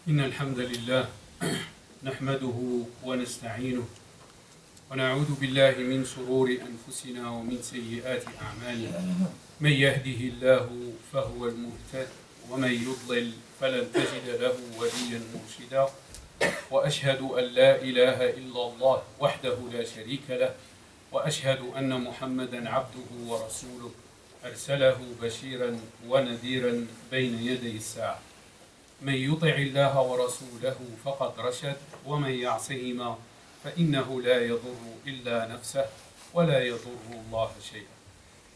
إن الحمد لله نحمده ونستعينه ونعوذ بالله من شرور أنفسنا ومن سيئات أعمالنا من يهده الله فهو المهتد ومن يضلل فلن تجد له وليا مرشدا وأشهد أن لا إله إلا الله وحده لا شريك له وأشهد أن محمدا عبده ورسوله أرسله بشيرا ونذيرا بين يدي الساعة من يطع الله ورسوله فقد رشد ومن يعصهما فإنه لا يضر إلا نفسه ولا يضر الله شيئا.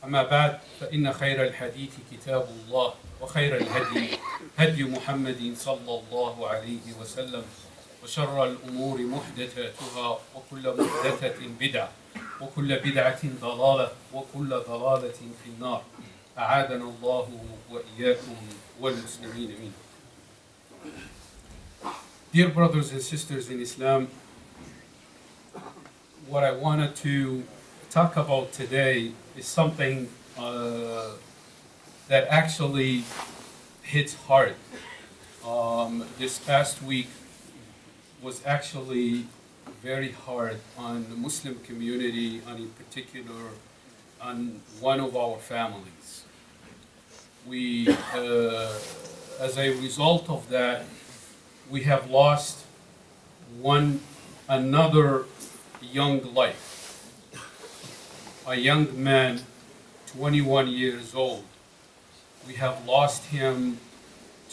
أما بعد فإن خير الحديث كتاب الله وخير الهدي هدي محمد صلى الله عليه وسلم وشر الأمور محدثاتها وكل محدثة بدعة وكل بدعة ضلالة وكل ضلالة في النار. أعاذنا الله وإياكم والمسلمين منه. Dear brothers and sisters in Islam, what I wanted to talk about today is something that actually hits hard. This past week was actually very hard on the Muslim community, and in particular on one of our families. We, as a result of that, we have lost another young life, a young man, 21 years old. We have lost him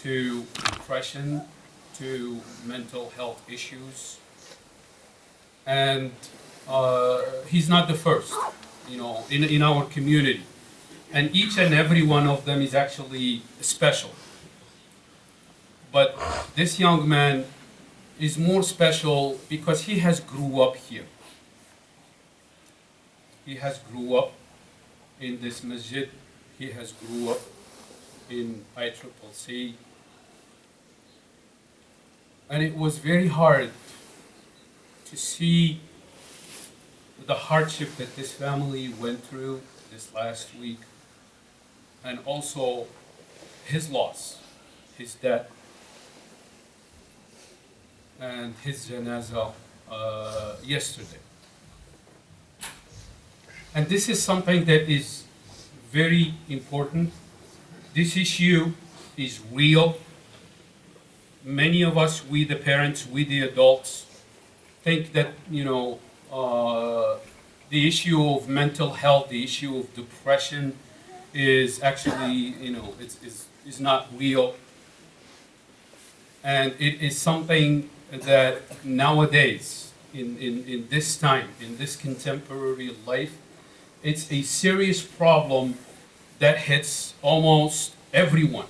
to depression, to mental health issues, and he's not the first, in our community. And each and every one of them is actually special. But this young man is more special because he has grew up here. He has grew up in this masjid. He has grew up in ICCC. And it was very hard to see the hardship that this family went through this last week, and also his loss, his death, and his janazah yesterday. And this is something that is very important. This issue is real. Many of us, we the parents, we the adults, think that, the issue of mental health, the issue of depression is actually, is not real. And it is something that nowadays, in this time, in this contemporary life, it's a serious problem that hits almost everyone,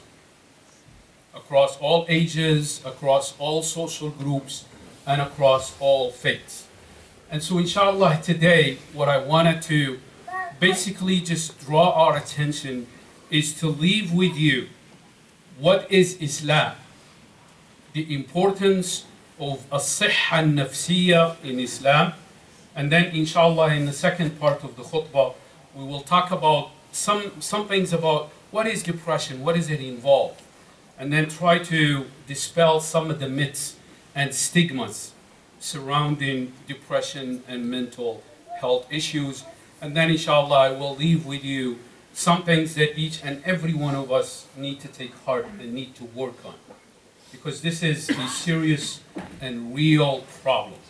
across all ages, across all social groups, and across all faiths. And so inshallah today, what I wanted to basically just draw our attention is to leave with you what is Islam, the importance of as-sihha an-nafsiyya in Islam, and then inshallah in the second part of the khutbah we will talk about some things about what is depression, what does it involve, and then try to dispel some of the myths and stigmas surrounding depression and mental health issues. And then inshallah I will leave with you some things that each and every one of us need to take heart and need to work on, because this is a serious and real problem.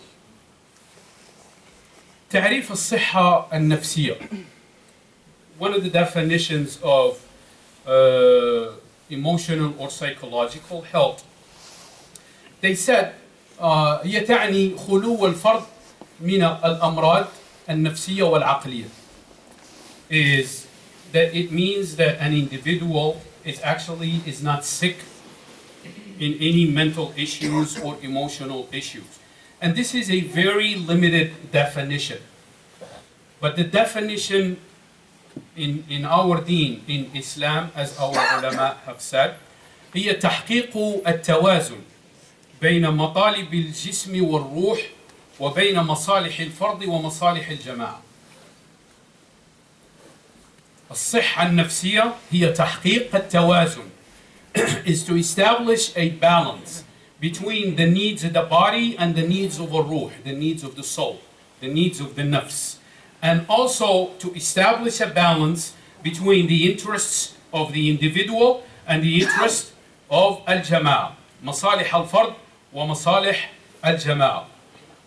تعريف الصحة النفسية. One of the definitions of emotional or psychological health, they said هي تعني خلو الفرد من الأمراض النفسية والعقلية, is that it means that an individual is not sick in any mental issues or emotional issues. And this is a very limited definition. But the definition in our deen, in Islam, as our ulama have said, هي تحقيق التوازن بين مطالب الجسم والروح وبين مصالح الفرد ومصالح الجماعة. الصحة النفسية هي تحقيق التوازن is to establish a balance between the needs of the body and the needs of a ruh, the needs of the soul, the needs of the nafs. And also to establish a balance between the interests of the individual and the interest of al-jama'a. مصالح الفرد ومصالح الجماعة.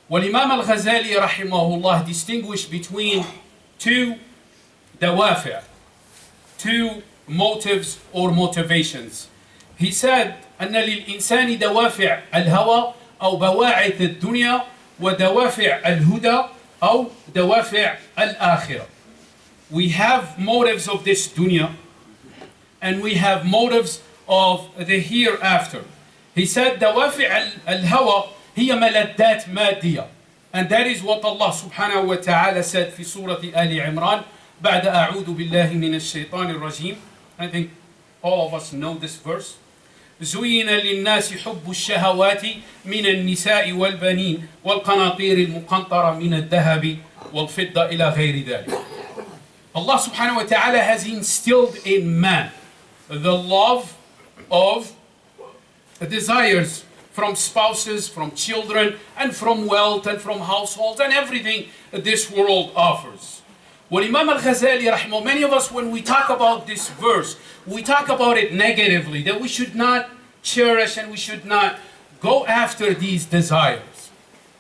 والإمام الغزالي رحمه الله distinguished between two دوافع, two motives or motivations. He said أن للإنسان دوافع الهوى أو بواعث الدنيا ودوافع الهدى أو دوافع الآخرة. We have motives of this dunya and we have motives of the hereafter. He said دوافع الهوى هي ملذات مادية. And that is what Allah subhanahu wa ta'ala said في سورة آل عمران بعد أعوذ بالله من الشيطان الرجيم. I think all of us know this verse. زين للناس حب الشهوات من النساء والبنين والقناطير المقنطرة من الذهب والفضة إلى غير ذلك. Allah subhanahu wa ta'ala has instilled in man the love of desires from spouses, from children, and from wealth, and from households, and everything this world offers. Well, Imam al-Ghazali, rahimahullah, many of us, when we talk about this verse, we talk about it negatively, that we should not cherish and we should not go after these desires.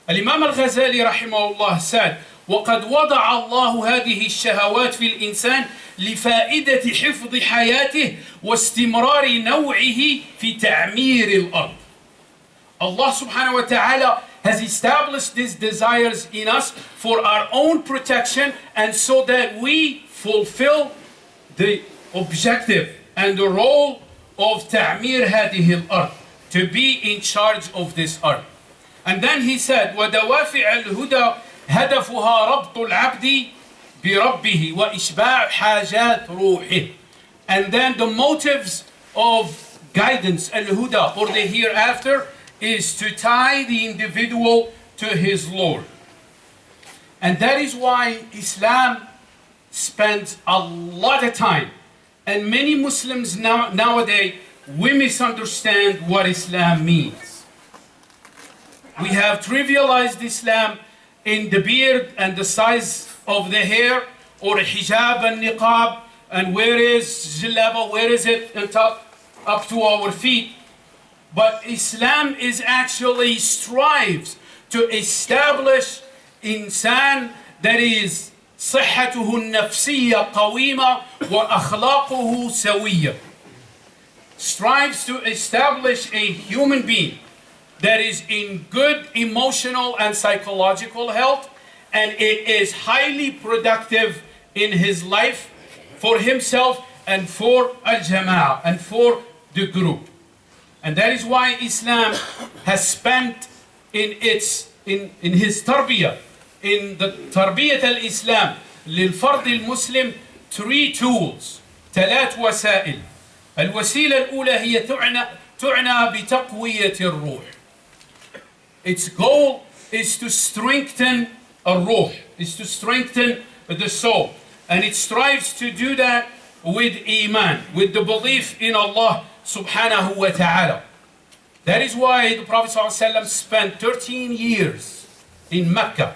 Imam al-Ghazali, rahimahullah, said, وَقَدْ وَضَعَ اللَّهُ هَذِهِ الشَّهَوَاتِ فِي الْإِنسَانِ لِفَائِدَةِ حِفْظِ حَيَاتِهِ وَاسْتِمْرَارِ نَوْعِهِ فِي تَعْمِيرِ الْأَرْضِ. Allah subhanahu wa ta'ala has established these desires in us for our own protection and so that we fulfill the objective and the role of ta'mir هذه الأرض, to be in charge of this earth. And then he said, وَدَوَافِعَ الْهُدَى هَدَفُهَا رَبْطُ الْعَبْدِ بِرَبِّهِ وَإِشْبَاعُ حَاجَاتِ رُوحِهِ. And then the motives of guidance, al-huda, or the hereafter, is to tie the individual to his Lord. And that is why Islam spends a lot of time, and many Muslims nowadays, we misunderstand what Islam means. We have trivialized Islam in the beard and the size of the hair, or hijab and niqab, and where is jilaba, where is it up to our feet. But Islam is actually strives to establish insan that is صحته النفسية قويمة وأخلاقه سوية. Strives to establish a human being that is in good emotional and psychological health, and it is highly productive in his life for himself and for al-jama'ah and for the group. And that is why Islam has spent in his tarbiyah, in the tarbiyat al-Islam للفرد المسلم, three tools, ثلاث وسائل. الوسيلة الأولى هي تعنى بتقوية الروح. Its goal is to strengthen a ruh, is to strengthen the soul. And it strives to do that with iman, with the belief in Allah subhanahu wa ta'ala. That is why the Prophet ﷺ spent 13 years in Mecca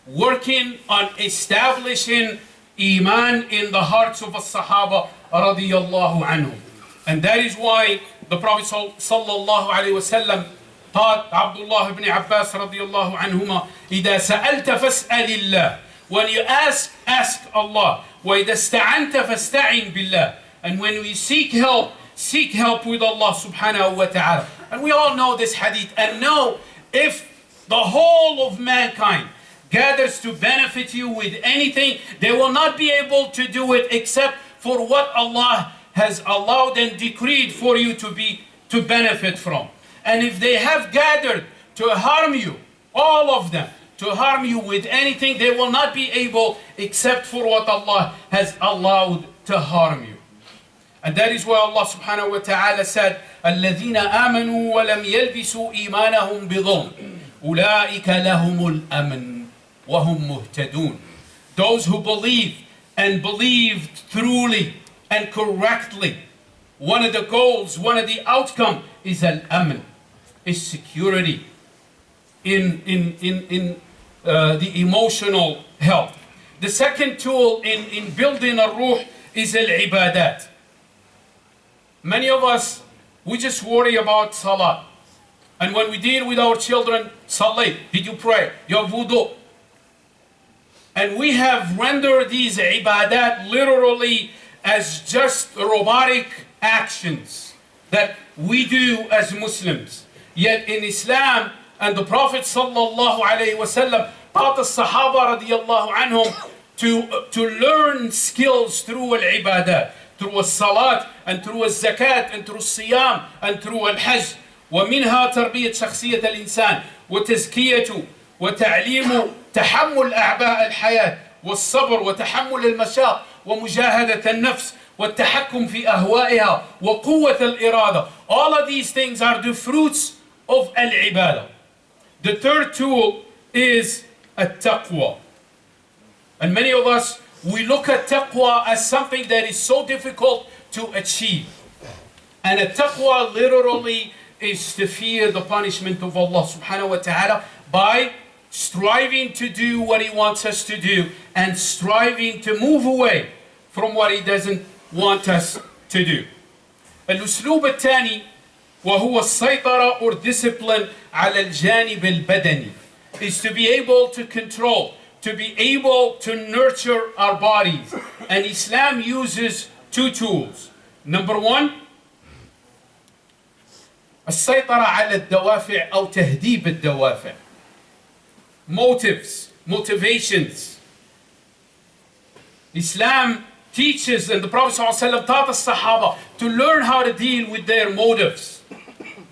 working on establishing iman in the hearts of the Sahaba radiyallahu anhum. And that is why the Prophet sallallahu alayhi wa sallam taught Abdullah ibn Abbas radiyallahu anhuma, إِذَا سَأَلْتَ فَاسْأَلِ اللَّهِ. When you ask Allah. وَإِذَا اسْتَعَنْتَ فَاسْتَعِنْ بِاللَّهِ. And when we seek help with Allah subhanahu wa ta'ala. And we all know this hadith, and know if the whole of mankind gathers to benefit you with anything, they will not be able to do it except for what Allah has allowed and decreed for you to benefit from. And if they have gathered to harm you, all of them, to harm you with anything, they will not be able except for what Allah has allowed to harm you. And that is why Allah subhanahu wa ta'ala said, الَّذِينَ آمَنُوا وَلَمْ يَلْبِسُوا إِيمَانَهُمْ بِظُلْمٍ أُولَٰئِكَ لَهُمُ الْأَمْنُ وَهُمْ مُهْتَدُونَ. Those who believe and believed truly and correctly. One of the goals, one of the outcome is al-amn, is security in the emotional health. The second tool in building a ruh is al-ibadat. Many of us, we just worry about salah. And when we deal with our children, salah, did you pray? You have wudu. And we have rendered these ibadat literally as just robotic actions that we do as Muslims. Yet in Islam, and the Prophet sallallahu alaihi wasallam taught the Sahaba radiyallahu anhum to learn skills through al-ibadat, through al-salat, and through al-zakat, and through al-siyam, and through al-hajj. ومنها تربية شخصية الإنسان وتزكيته وتعليمه تحمل أعباء الحياة والصبر وتحمل المشاق ومجاهدة النفس والتحكم في أهوائها وقوة الإرادة. All of these things are the fruits of al-ibadah. The third tool is at-taqwa. And many of us, we look at taqwa as something that is so difficult to achieve. And at-taqwa literally is to fear the punishment of Allah subhanahu wa ta'ala by striving to do what He wants us to do and striving to move away from what He doesn't want us to do. الأسلوب الثاني وهو السيطرة or discipline على الجانب البدني is to be able to control, to be able to nurture our bodies. And Islam uses two tools. Number one, السيطرة على الدوافع أو تهذيب الدوافع. Motives, motivations. Islam teaches, and the Prophet ﷺ taught the Sahaba to learn how to deal with their motives.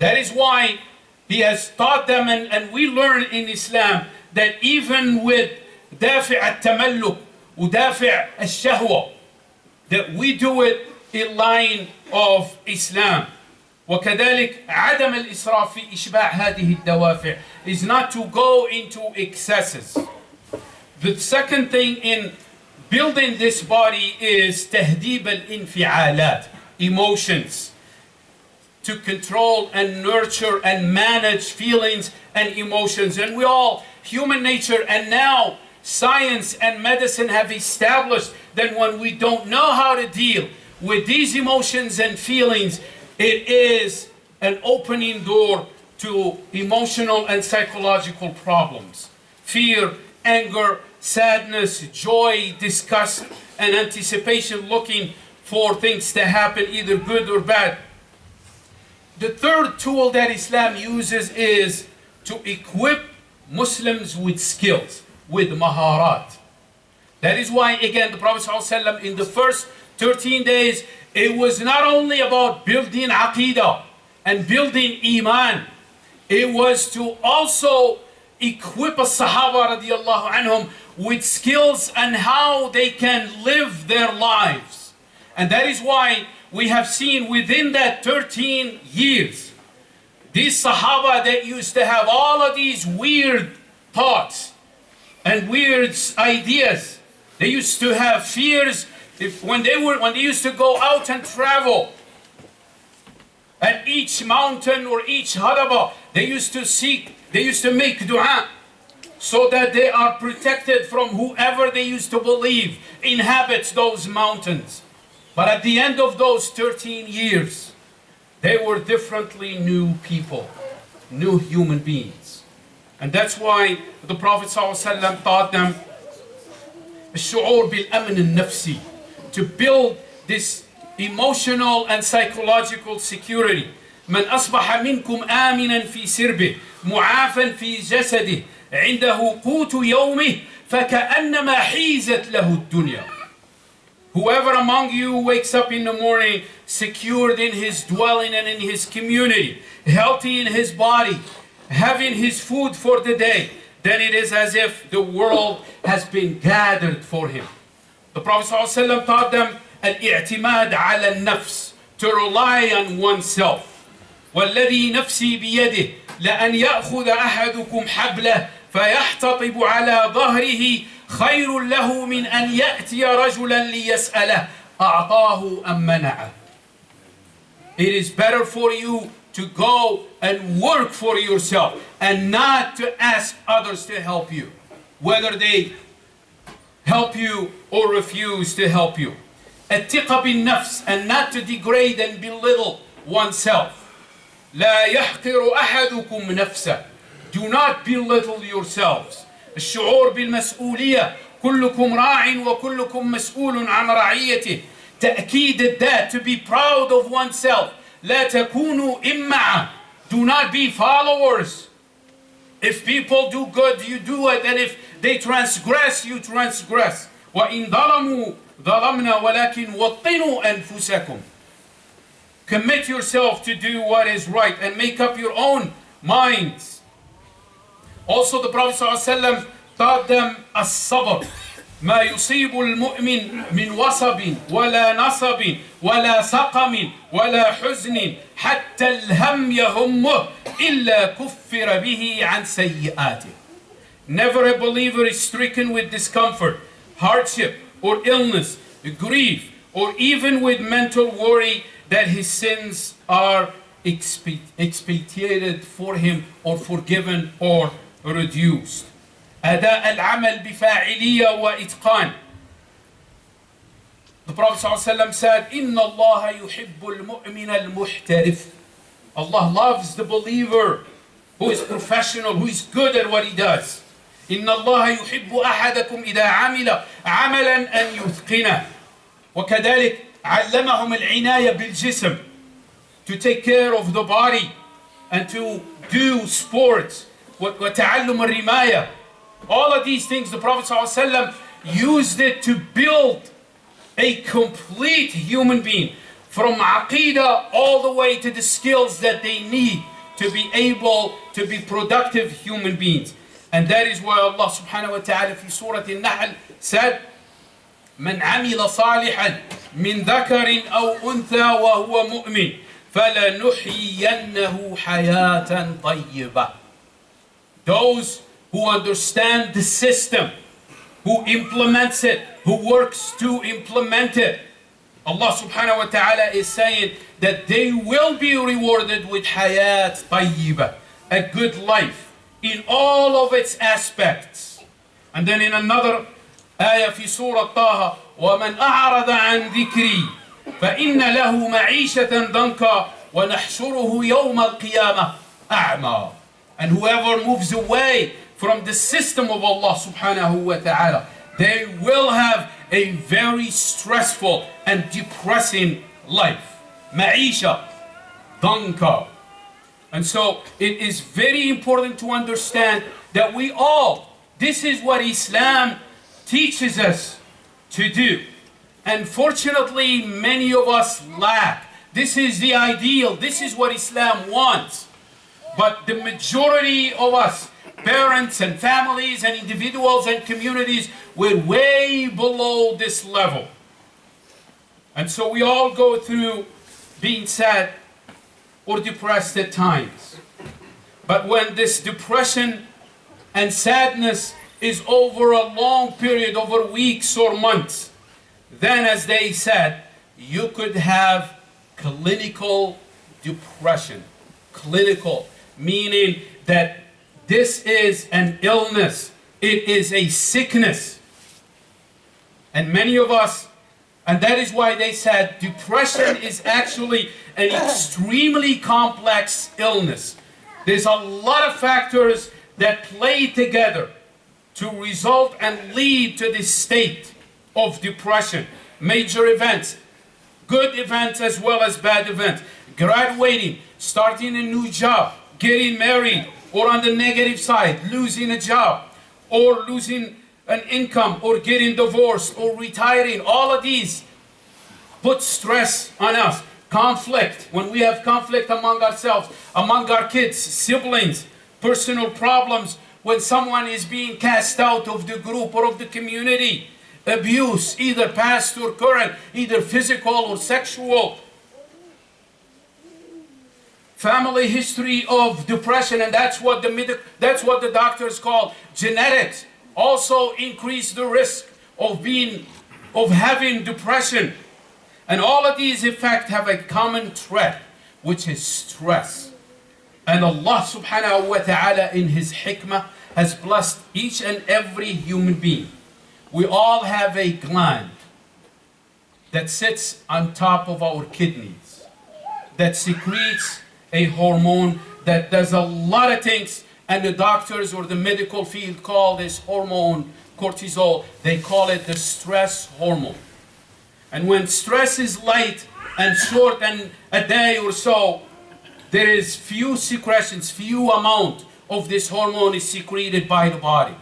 That is why He has taught them, and we learn in Islam that even with دافع التملك ودافع الشهوة, that we do it in line of Islam. وكذلك عدم الإسراف في إشباع هذه الدوافع is not to go into excesses. The second thing in building this body is تهذيب الانفعالات, emotions, to control and nurture and manage feelings and emotions. And we all, human nature, and now science and medicine have established that when we don't know how to deal with these emotions and feelings, it is an opening door to emotional and psychological problems. Fear, anger, sadness, joy, disgust, and anticipation, looking for things to happen, either good or bad. The third tool that Islam uses is to equip Muslims with skills, with maharat. That is why, again, the Prophet ﷺ in the first 13 days, it was not only about building aqidah and building iman, it was to also equip a Sahaba radiallahu anhum with skills and how they can live their lives. And that is why we have seen within that 13 years, these Sahaba that used to have all of these weird thoughts and weird ideas, they used to have fears. When they used to go out and travel, at each mountain or each haraba, they used to make dua so that they are protected from whoever they used to believe inhabits those mountains. But at the end of those 13 years, they were differently new people, new human beings. And that's why the Prophet ﷺ taught them الشعور بالأمن النفسي, to build this emotional and psychological security. من أصبح منكم آمنا في سربه معافا في جسده عنده قوت يومه فكأنما حيزت له الدنيا. Whoever among you wakes up in the morning secured in his dwelling and in his community, healthy in his body, having his food for the day, then it is as if the world has been gathered for him. The Prophet ﷺ taught them الاعتماد على النفس, to rely on oneself. والذي نفسي بيده لأن يأخذ أحدكم حبله فيحتطب على ظهره خير له من أن يأتي رجلا ليسأله أعطاه أم منعه. It is better for you to go and work for yourself and not to ask others to help you, whether they help you or refuse to help you. الثقة بالنفس, and not to degrade and belittle oneself. لا يحقر أحدكم نفسه. Do not belittle yourselves. الشعور بالمسؤولية. كلكم راع وكلكم مسؤول عن رعيته. تأكيد that, to be proud of oneself. لا تكونوا إمعة. Do not be followers. If people do good, you do it, and if they transgress, you transgress. وإن ظلموا ظلمنا ولكن وطنوا أنفسكم. Commit yourself to do what is right and make up your own minds. Also the Prophet ﷺ taught them الصبر. ما يصيب المؤمن من وصب ولا نصب ولا سقم ولا حزن حتى الهم يهمه إلا كفر به عن سيئاته. Never a believer is stricken with discomfort, hardship, or illness, grief, or even with mental worry that his sins are expiated for him or forgiven or reduced. أداء العمل بفاعلية وإتقان. The Prophet ﷺ said, إن الله يحب المؤمن المحترف. Allah loves the believer who is professional, who is good at what he does. إن الله يحب أحدكم إذا عمل عملا أن يتقنه. وكذلك علمهم العناية بالجسم, to take care of the body and to do sports. وتعلم الرماية. All of these things, the Prophet ﷺ used it to build a complete human being, from aqidah all the way to the skills that they need to be able to be productive human beings. And that is why Allah subhanahu wa ta'ala في Surah Al-Nahl said, من عمل صالحا من ذكر أو أنثى وهو مؤمن فلنحيينه حياة طيبة. Those who understand the system, who implements it, who works to implement it, Allah subhanahu wa ta'ala is saying that they will be rewarded with hayat tayyibah, a good life in all of its aspects. And then in another ayah في سورة طه, وَمَنْ أَعْرَضَ عَنْ ذِكْرِي فَإِنَّ لَهُ مَعِيشَةً ضَنْكًا وَنَحْشُرُهُ يَوْمَ الْقِيَامَةِ أَعْمَى. And whoever moves away from the system of Allah subhanahu wa ta'ala, they will have a very stressful and depressing life. Ma'isha, danka. And so it is very important to understand that we all, this is what Islam teaches us to do. And fortunately, many of us lack. This is the ideal. This is what Islam wants. But the majority of us, parents and families and individuals and communities, we're way below this level. And so we all go through being sad or depressed at times. But when this depression and sadness is over a long period, over weeks or months, then as they said, you could have clinical depression. Clinical, meaning that this is an illness. It is a sickness. And many of us, and that is why they said depression is actually an extremely complex illness. There's a lot of factors that play together to result and lead to this state of depression. Major events, good events as well as bad events. Graduating, starting a new job, getting married, or on the negative side, losing a job, or losing an income, or getting divorced, or retiring. All of these put stress on us. Conflict, when we have conflict among ourselves, among our kids, siblings, personal problems, when someone is being cast out of the group or of the community, abuse, either past or current, either physical or sexual, family history of depression, and that's what the doctors call genetics, also increase the risk of having depression. And all of these, in fact, have a common thread, which is stress. And Allah subhanahu wa ta'ala in His hikmah has blessed each and every human being. We all have a gland that sits on top of our kidneys, that secretes a hormone that does a lot of things, and the doctors or the medical field call this hormone cortisol. They call it the stress hormone. And when stress is light and short and a day or so, there is few secretions, few amount of this hormone is secreted by the body.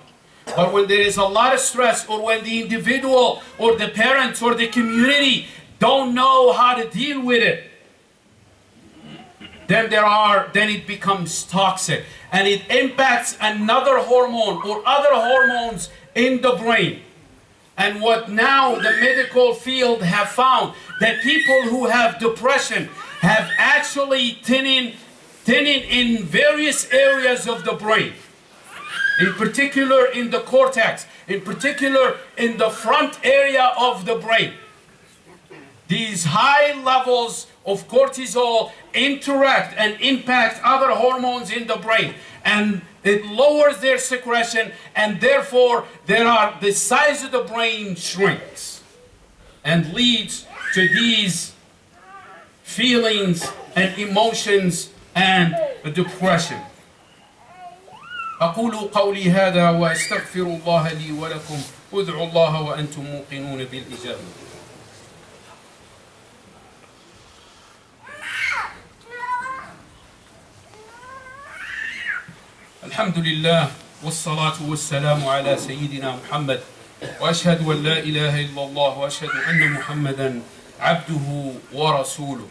But when there is a lot of stress, or when the individual or the parents or the community don't know how to deal with it, then it becomes toxic, and it impacts another hormone or other hormones in the brain. And what now the medical field have found, that people who have depression have actually thinning in various areas of the brain, in particular in the cortex, in particular in the front area of the brain. These high levels of cortisol interact and impact other hormones in the brain, and it lowers their secretion, and therefore the size of the brain shrinks and leads to these feelings and emotions and depression. أقول قولي هذا وأستغفر الله لي ولكم وادعوا الله وأنتم موقنون بالإجابة. الحمد لله والصلاة والسلام على سيدنا محمد وأشهد أن لا إله إلا الله وأشهد أن محمدا عبده ورسوله.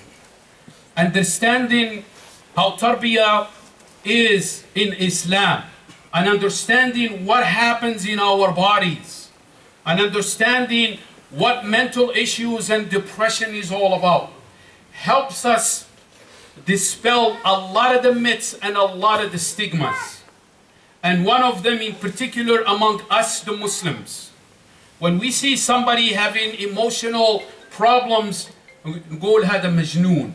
Understanding how tarbiyah is in Islam, and understanding what happens in our bodies, and understanding what mental issues and depression is all about, helps us dispel a lot of the myths and a lot of the stigmas. And one of them in particular among us, the Muslims, when we see somebody having emotional problems, نقول هذا مجنون.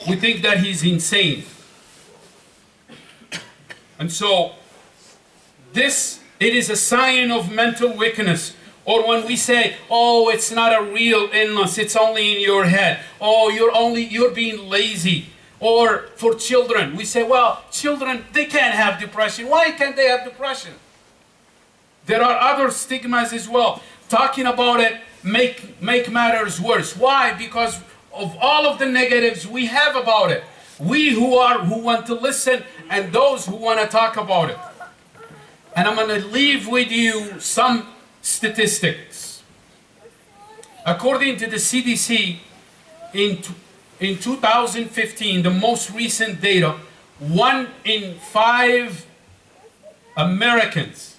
We think that he's insane. And so, it is a sign of mental weakness. Or when we say, oh, it's not a real illness, it's only in your head. Oh, you're being lazy. Or for children, we say, well, children, they can't have depression. Why can't they have depression? There are other stigmas as well. Talking about it make matters worse. Why? Because of all of the negatives we have about it. We who want to listen, and those who want to talk about it. And I'm going to leave with you some statistics. According to the CDC, in 2015, the most recent data, 1 in 5 Americans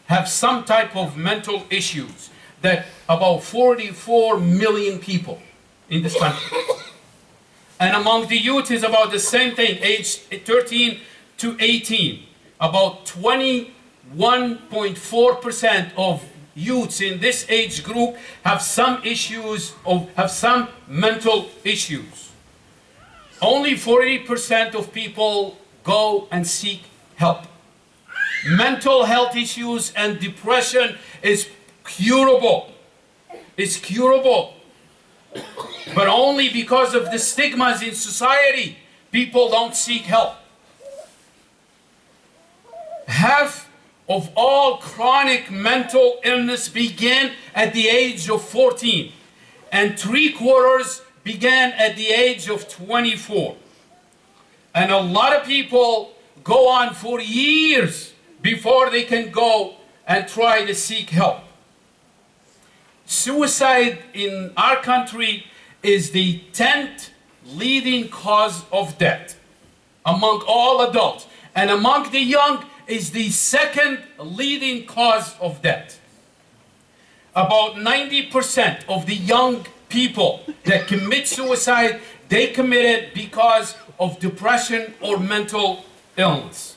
have some type of mental issues. That about 44 million people in this country. And among the youth is about the same thing, aged 13 to 18. About 21.4% of youths in this age group have some mental issues. Only 40% of people go and seek help. Mental health issues and depression is curable. It's curable. But only because of the stigmas in society, people don't seek help. Half of all chronic mental illness began at the age of 14, and 3/4 began at the age of 24. And a lot of people go on for years before they can go and try to seek help. Suicide in our country is the 10th leading cause of death among all adults, and among the young is the 2nd leading cause of death. About 90% of the young people that commit suicide, they commit it because of depression or mental illness.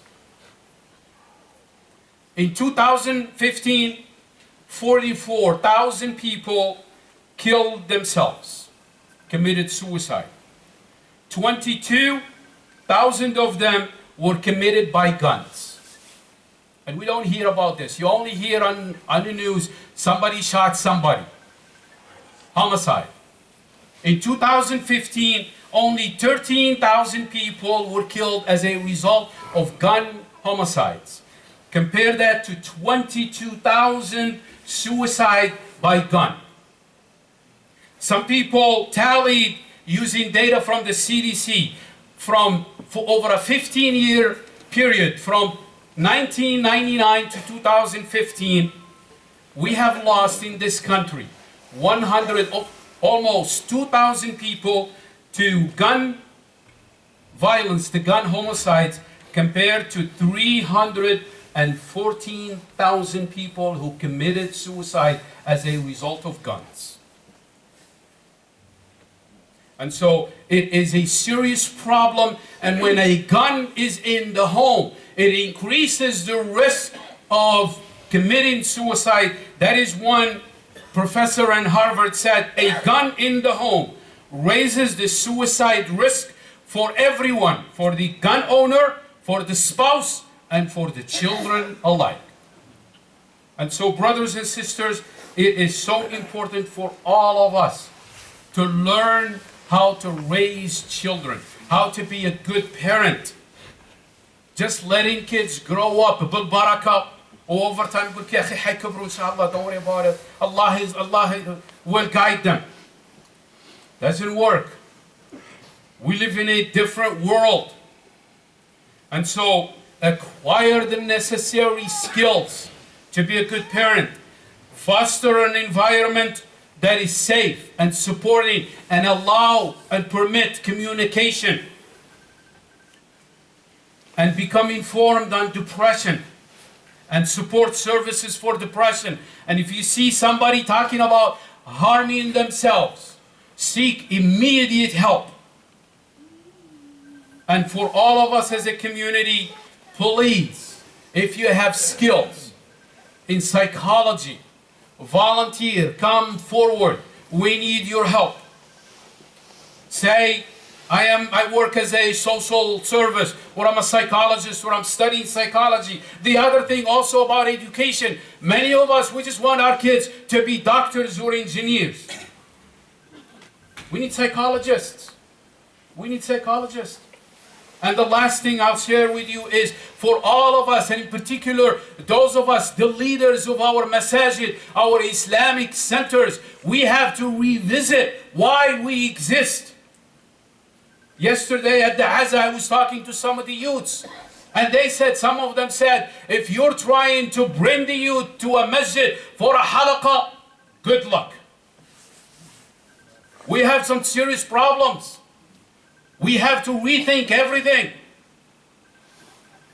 In 2015, 44,000 people killed themselves, committed suicide. 22,000 of them were committed by guns. And we don't hear about this. You only hear on the news, somebody shot somebody. Homicide. In 2015, only 13,000 people were killed as a result of gun homicides. Compare that to 22,000 suicide by gun. Some people tallied using data from the CDC for over a 15-year period, from 1999 to 2015, we have lost in this country almost 2,000 people to gun violence, to gun homicides, compared to 314,000 people who committed suicide as a result of guns. And so it is a serious problem, and when a gun is in the home, it increases the risk of committing suicide. That is one professor in Harvard said, a gun in the home raises the suicide risk for everyone, for the gun owner, for the spouse, and for the children alike. And so, brothers and sisters, it is so important for all of us to learn how to raise children, how to be a good parent. Just letting kids grow up بالبركة, over time يقول يا أخي حيكبروا إن شاء الله, don't worry about it. Allah will guide them. Doesn't work. We live in a different world. And so acquire the necessary skills to be a good parent. Foster an environment that is safe and supporting and allow and permit communication. And become informed on depression and support services for depression. And if you see somebody talking about harming themselves, seek immediate help. And for all of us as a community, please, if you have skills in psychology, volunteer, come forward. We need your help. Say, I work as a social service, or I'm a psychologist, or I'm studying psychology. The other thing also about education, many of us, we just want our kids to be doctors or engineers. We need psychologists. We need psychologists. And the last thing I'll share with you is for all of us, and in particular, those of us, the leaders of our masajid, our Islamic centers, we have to revisit why we exist. Yesterday at the Haza, I was talking to some of the youths, and some of them said, if you're trying to bring the youth to a masjid for a halaqah, good luck. We have some serious problems. We have to rethink everything.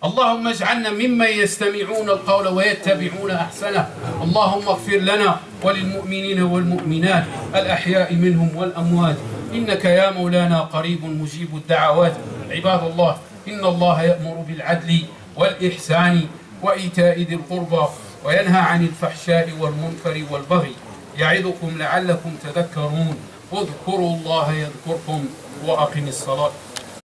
اللهم اجعلنا ممن يستمعون القول ويتبعون أحسنه. اللهم اغفر لنا وللمؤمنين والمؤمنات الأحياء منهم والأموات إنك يا مولانا قريب مجيب الدعوات. عباد الله إن الله يأمر بالعدل والإحسان وإيتاء ذي القربى وينهى عن الفحشاء والمنكر والبغي يعظكم لعلكم تذكرون. اذكروا الله يذكركم وأقم الصلاة.